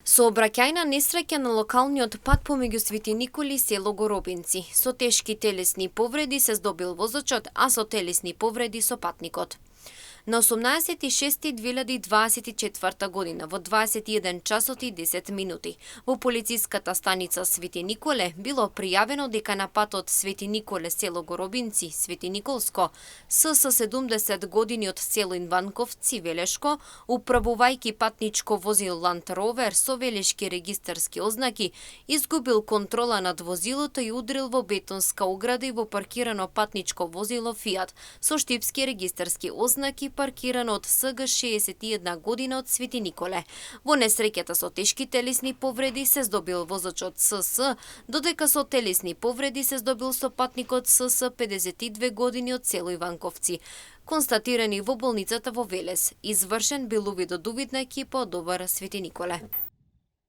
Сообраќајна несреќа на локалниот пат помеѓу Свети Николи и село Горобинци. Со тешки телесни повреди се здобил возачот, а со телесни повреди со патникот. На 18.6.2024 година во 21 часот и 10 минути во полициската станица Свети Николе било пријавено дека на патот Свети Николе село Горобинци, Свети Николско, СС 70 години од село Инванковци, Велешко, управувајќи патничко возило Land Rover со велешки регистарски ознаки, изгубил контрола над возилото и удрил во бетонска ограда и во паркирано патничко возило Fiat со штипски регистарски ознаки паркирано од СГ 61 година од Свети Николе. Во несреќата со тешки телесни повреди се здобил возачот СС, додека со телесни повреди се здобил сопатникот СС 52 години од село Иванковци, констатирани во болницата во Велес. Извршен бил увид од увидна екипа од ОВР Свети Николе.